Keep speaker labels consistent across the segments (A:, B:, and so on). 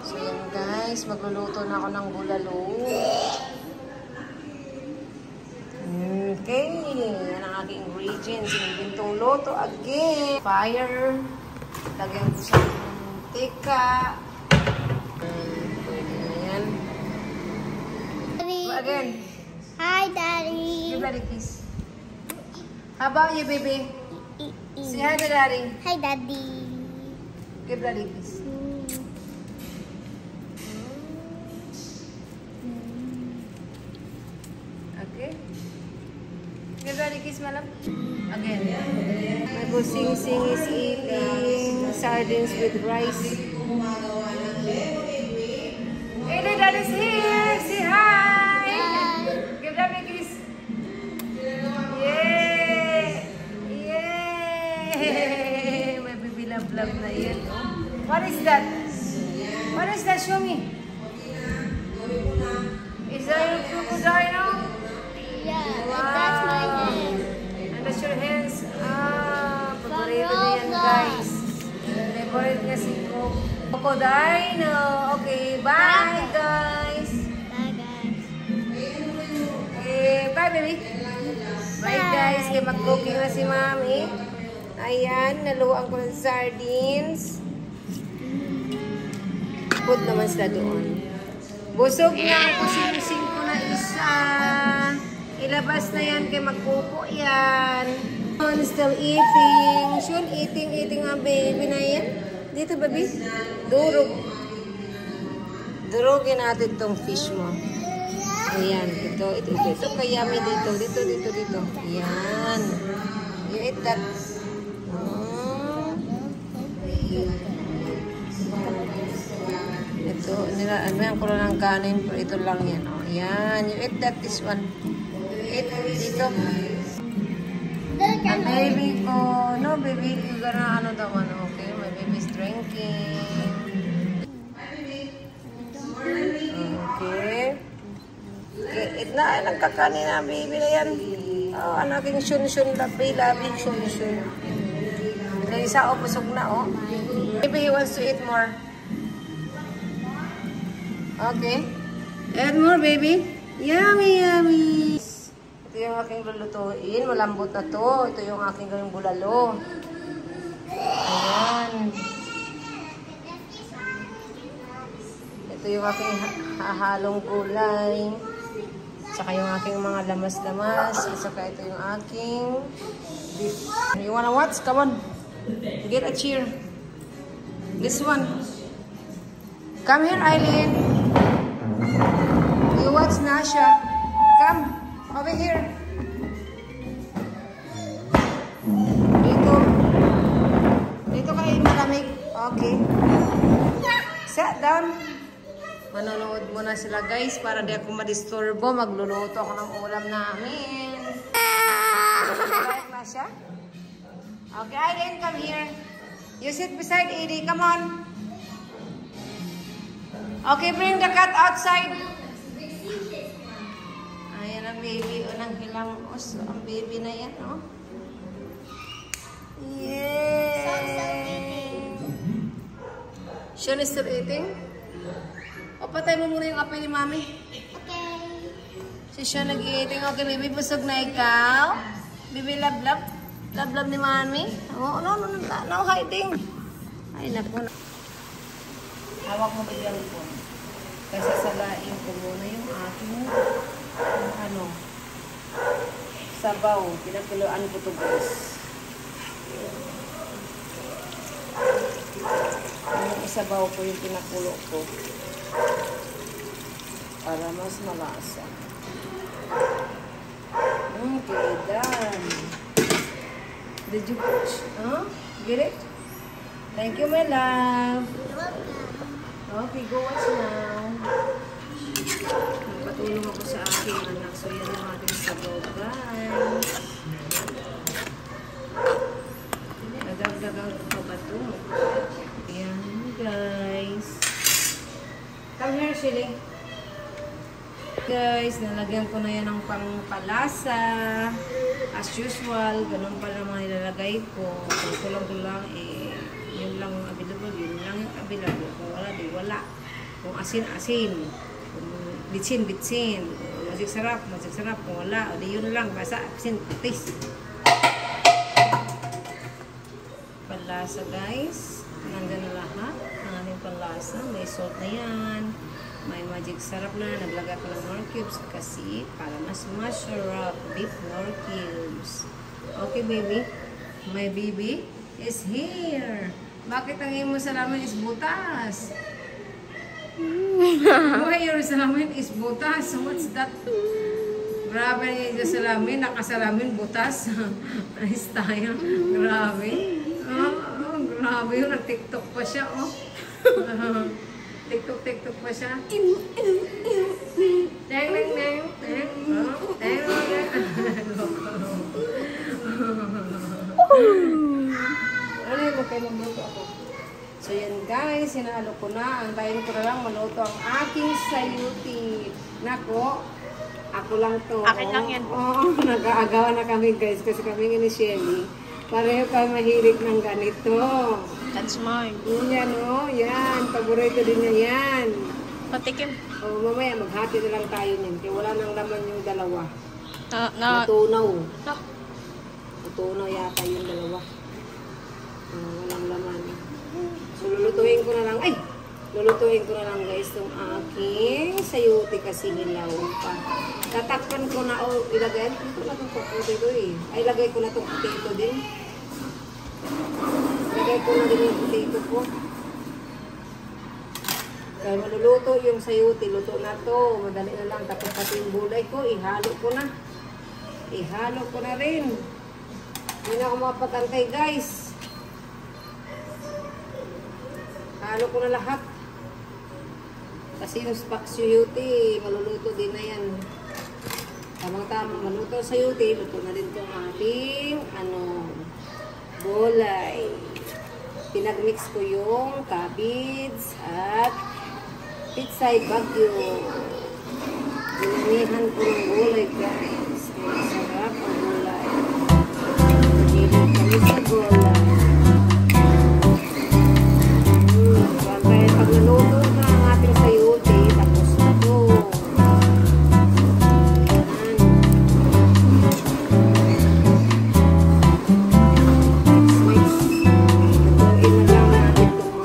A: So yan guys, magluluto na ako ng bulalo. Okay, yan ang aking ingredients. Sinibintong loto again. Fire. Lagyan ko sa mantika. Ayan. Again.
B: Hi, Daddy.
A: Give Daddy kiss. How about you, baby? Say hi to Daddy.
B: Hi, Daddy.
A: Give Daddy kiss. Okay. Give Daddy kiss, madam. Again. My Sing is eating sardines with rice. Hey, Daddy's here. Say hi. Give Daddy a kiss. Yay! Yay! May baby love na yan. What is that? What is that? Show me. Is that your crocodile?
B: Yeah,
A: Wow.
B: that's my hand.
A: And that's your hands. Ah, paborito na yan, guys. Favorite niya si Crocodile. Okay, bye, guys.
B: Bye, guys.
A: Okay, bye, baby. Bye, guys. Kaya mag-cooking na si Mami. Ayan, naluwaan ko ng sardines. Put naman sila doon. Busog na ang kusing-kusing ko na isa. Ilabas na yan kay magpupo yan. Still eating. Shun, eating ang baby na yan. Dito, baby. Durog. Durogin natin tong fish mo. Ayan. Ito kayami dito. Dito. Ayan. You eat that. Ito, nilaan ko lang ng kanin, pero ito lang yan. Oh. Ayan. You eat that, this one. Eat dito. Ang baby ko, no baby, you gonna ano daw ano, okay? My baby's drinking. Okay. Eat na, nagkakanin na baby na yan. Oh, ang aking shun, labi, shun. Yung isa, oh, busog na, oh. Maybe he wants to eat more. Okay. Add more, baby. Yummy. Ito yung aking lulutuin. Malambot na to. Ito yung aking gawing bulalo. Ayan. Ito yung aking hahalong gulay. Saka yung aking mga lamas-lamas. Saka ito yung aking beef. You wanna watch? Come on. Get a cheer. This one. Come here, Eileen. You watch Nasha. Come over here. Dito kayo malamig. Okay. Sit down. Manonood muna sila guys para di ako madisturbo. Magluluto ako ng ulam namin. Right, Nasha? Okay, Eileen, come here. You sit beside Edie. Come on. Okay, bring the cat outside. Ayan ang baby. Unang hilang oso. Ang baby na yan, oh. Yay! Sean is still eating? O, patay mo muna yung apay ni Mami.
B: Okay.
A: Si Sean nag-eating. Okay, baby, busog na ikaw. Baby, love ni Mami. Oh, no hiding. Ay, naku. Hawak mo ba yung phone? Kasi salain ko muna yung aking sabaw. Pinakiloan ko to guys. Yung isabaw ko yung pinakulo ko. Para mas malasa. Okay, done. Did you push? Huh? Get it? Thank you, my love. Okay, go watch now. Napatulong ako sa aking anak. So, yan ang ating sabaw, guys. Nadagdagan ko pa ba ito? Ayan, guys. Come here, Shilly. Guys, nalagyan ko na yan ng pangpalasa. As usual, ganun pa naman nilalagay ko. Kulang-kulang, yun lang yung available. Yun lang yung available. Kung wala, di wala. Kung asin-asin. Kung bitsin-bitsin. Magic sarap. Kung wala, o di yun lang. Basta asin, taste. Panlasa guys. Nandyan na lahat. Ang ating panlasa. May salt na yan. May magic sarap na. Naglagay ko ng nor cubes kasi para mas masarap. Beef nor cubes. Okay baby. My baby is here. Bakit ang imo salamin is butas? Why your salamin is butas? What's that? Grabe yung salamin. Nakasalamin butas. Ayos tayo. Grabe. Grabe yun. Nag-tiktok pa siya. TikTok pa siya. Dang. Ano yung kayo magluto ako? So yan guys, sinalo ko na. Antayin ko na lang maluto ang aking sayuti. Nako, ako lang to.
B: Akin lang yan.
A: Oo, nag-aagawan na kami guys kasi kami ni Shelly. Pareho kayo mahilig ng ganito.
B: That's mine.
A: Yan o, yan. Paborito din niya yan.
B: Patikim.
A: O mamaya maghati na lang tayo niyan. Kaya wala nang laman yung dalawa.
B: Na.
A: Natunaw yata yung dalawa. Walang laman. So lulutuin ko na lang. Lulutuin ko na lang guys itong aking sayuti kasi nilaw pa. Tatakpan ko na ilagay. Ito na itong potato eh. Ilagay ko na itong potato din. Ilagay ko na din yung potato ko. Kaya maluluto yung sayuti. Luto na to. Madali na lang. Tapos pati yung gulay ko. Ihalo ko na. Ihalo ko na rin. Hindi na ako mapagantay guys. Halo ko na lahat. Kasi yung sayuti, maluluto din na yan. Tamang-tamang maluto sa sayuti, luto na din itong ating gulay. Pinagmix ko yung cabbage at pitsay bagyo. Dinamihan ko ng gulay guys. Masarap ang gulay. Pagilid kami sa gulay. Pag naluto na ang ating sayuti, tapos na ito. Mix. Lutuin na lang natin itong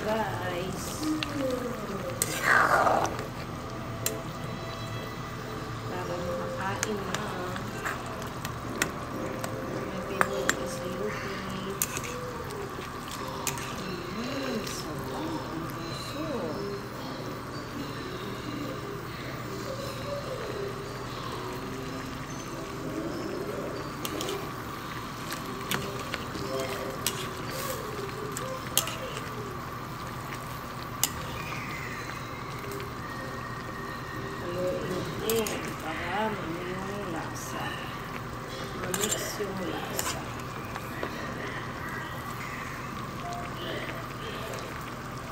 A: guys. Para makakain na. May pinuli ka sa yuti. Sarap ang puso. Para yung lasa. Ma-mix yung lasa.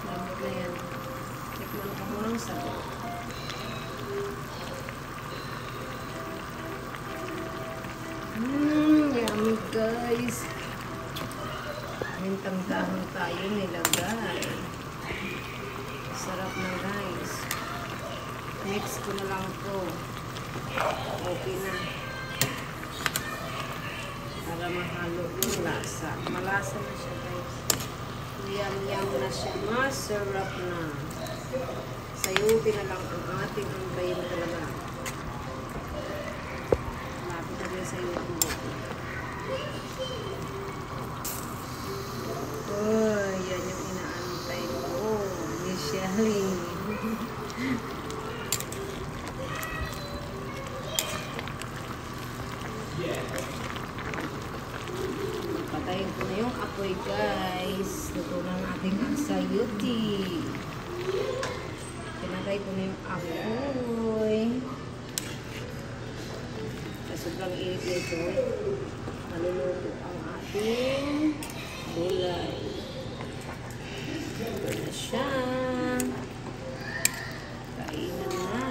A: Lamot na yan. Tikman ka mo ng sabi. Yummy guys. Mintang dahon tayo nilagay. Sarap na guys. Mix ko na lang to. Okay na. Para mahalo yung lasa. Malasa na siya guys. Yum na siya. Masarap na. Sayuti na lang ang ating antayin talaga. Lapit na rin sayuti mo. Oh, yan yung inaantay ko. Initially. Patayin ko na yung apoy guys. Luto na natin ang sayuti. Pinatay ko na yung apoy. Sa sobrang init nito, maluluto ang ating gulay. Ito na siya. Kainan na.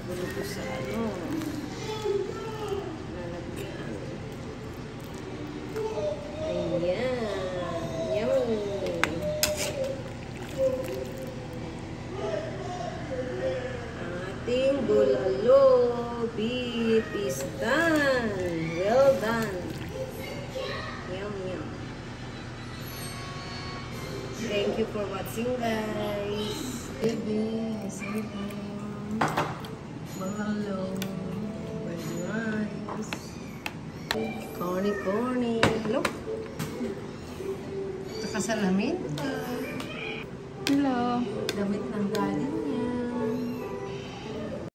A: Ito sa ano lalagyan. Ayan. Yum. Ating bulalo beef is done. Well done. Yum, yum. Thank you for watching guys. Baby, mahalo, with rice, corny. Look. Nakasalamin.
B: Hello.
A: Damit ng galing.